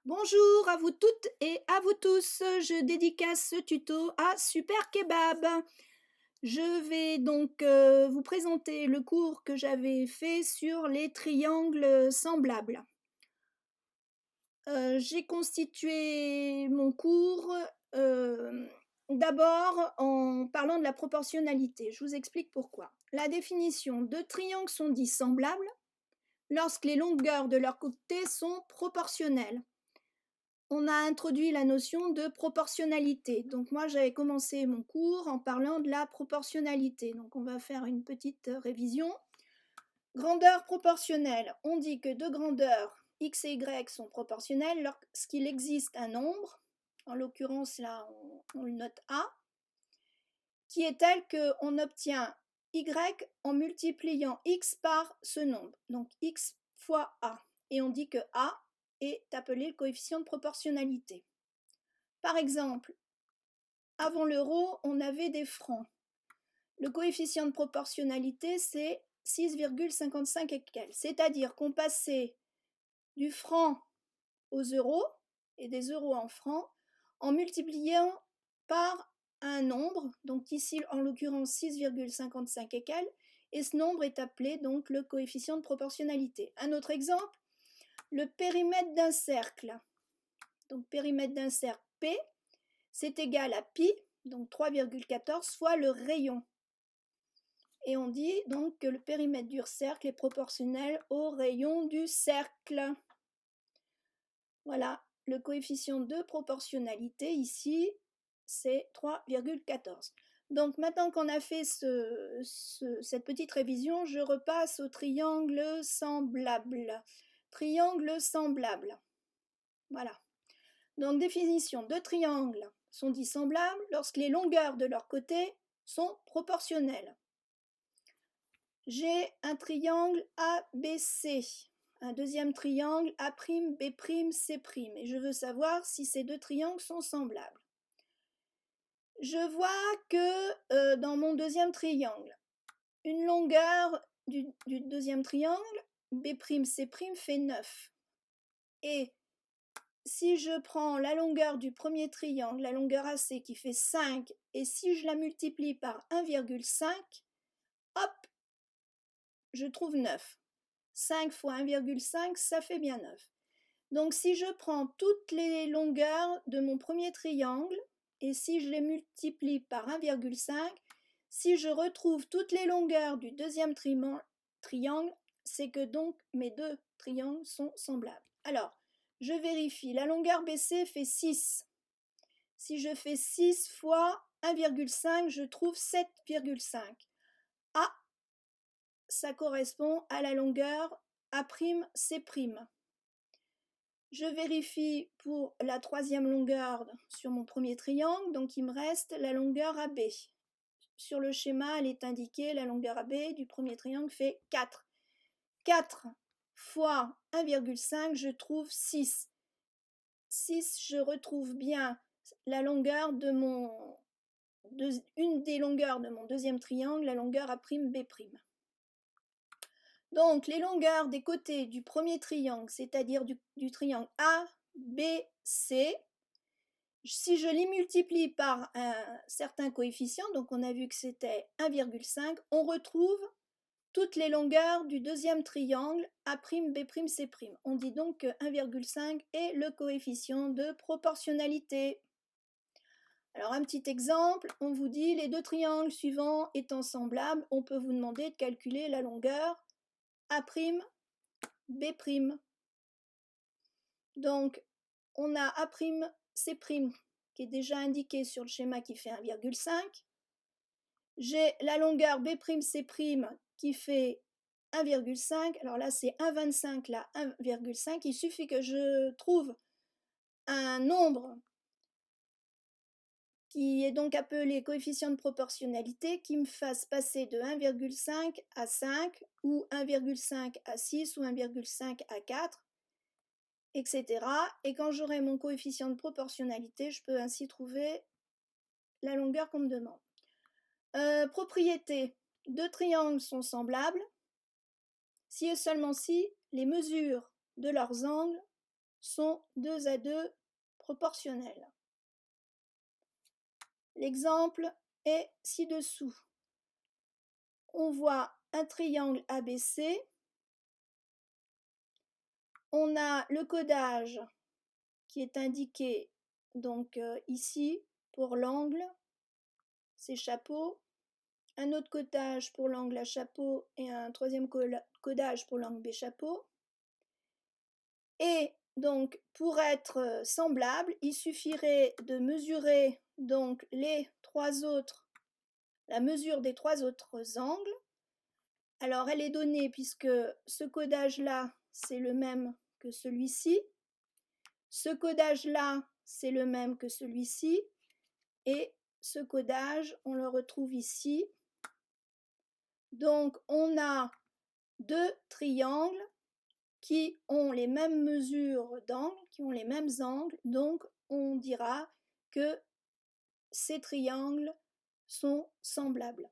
Bonjour à vous toutes et à vous tous, je dédicace ce tuto à Super Kebab. Je vais donc vous présenter le cours que j'avais fait sur les triangles semblables. J'ai constitué mon cours d'abord en parlant de la proportionnalité. Je vous explique pourquoi. La définition: deux triangles sont dits semblables lorsque les longueurs de leurs côtés sont proportionnelles. On a introduit la notion de proportionnalité. Donc moi, j'avais commencé mon cours en parlant de la proportionnalité. Donc on va faire une petite révision. Grandeur proportionnelle. On dit que deux grandeurs x et y sont proportionnelles lorsqu'il existe un nombre, en l'occurrence là on le note A, qui est tel qu'on obtient y en multipliant x par ce nombre. Donc x fois A. Et on dit que A est appelé le coefficient de proportionnalité. Par exemple, avant l'euro, on avait des francs. Le coefficient de proportionnalité, c'est 6,55 et quelques. C'est-à-dire qu'on passait du franc aux euros et des euros en francs en multipliant par un nombre, donc ici en l'occurrence 6,55 et quelques, et ce nombre est appelé donc le coefficient de proportionnalité. Un autre exemple, le périmètre d'un cercle. Donc périmètre d'un cercle P, c'est égal à pi, donc 3,14 fois le rayon. Et on dit donc que le périmètre du cercle est proportionnel au rayon du cercle. Voilà, le coefficient de proportionnalité ici, c'est 3,14. Donc maintenant qu'on a fait cette petite révision, je repasse au triangle semblable. Triangle semblable. Voilà. Donc définition: deux triangles sont dits semblables lorsque les longueurs de leurs côtés sont proportionnelles. J'ai un triangle ABC, un deuxième triangle A'B', C', et je veux savoir si ces deux triangles sont semblables. Je vois que dans mon deuxième triangle, une longueur du deuxième triangle, B'C' fait 9. Et si je prends la longueur du premier triangle, la longueur AC qui fait 5, et si je la multiplie par 1,5, hop, je trouve 9. 5 fois 1,5, ça fait bien 9. Donc si je prends toutes les longueurs de mon premier triangle, et si je les multiplie par 1,5, si je retrouve toutes les longueurs du deuxième triangle, c'est que donc mes deux triangles sont semblables. Alors, je vérifie, la longueur BC fait 6. Si je fais 6 fois 1,5, je trouve 7,5. Ah, ça correspond à la longueur A'C'. Je vérifie pour la troisième longueur sur mon premier triangle, donc il me reste la longueur AB. Sur le schéma, elle est indiquée, la longueur AB du premier triangle fait 4. 4 fois 1,5, je trouve 6. 6, je retrouve bien la longueur de une des longueurs de mon deuxième triangle, la longueur A'B'. Donc les longueurs des côtés du premier triangle, c'est-à-dire du triangle ABC, si je les multiplie par un certain coefficient, donc on a vu que c'était 1,5, on retrouve toutes les longueurs du deuxième triangle A'B', C'. On dit donc que 1,5 est le coefficient de proportionnalité. Alors un petit exemple, on vous dit les deux triangles suivants étant semblables, on peut vous demander de calculer la longueur A'B'. Donc on a A'C' qui est déjà indiqué sur le schéma qui fait 1,5. J'ai la longueur B'C' qui fait 1,5. Alors là c'est 1,25, là 1,5. Il suffit que je trouve un nombre qui est donc appelé coefficient de proportionnalité, qui me fasse passer de 1,5 à 5, ou 1,5 à 6, ou 1,5 à 4, etc. Et quand j'aurai mon coefficient de proportionnalité, je peux ainsi trouver la longueur qu'on me demande. Propriété: deux triangles sont semblables si et seulement si les mesures de leurs angles sont 2 à 2 proportionnels. L'exemple est ci-dessous. On voit un triangle ABC. On a le codage qui est indiqué donc ici pour l'angle, c'est chapeau. Un autre codage pour l'angle à chapeau et un troisième codage pour l'angle B chapeau. Et donc pour être semblable, il suffirait de mesurer donc la mesure des 3 autres angles. Alors elle est donnée puisque ce codage-là, c'est le même que celui-ci. Ce codage-là, c'est le même que celui-ci. Et ce codage, on le retrouve ici. Donc on a 2 triangles qui ont les mêmes mesures d'angle, qui ont les mêmes angles. Donc on dira que ces triangles sont semblables.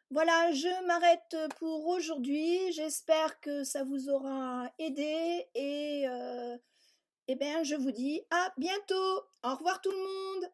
Voilà, je m'arrête pour aujourd'hui. J'espère que ça vous aura aidé et bien, je vous dis à bientôt. Au revoir tout le monde.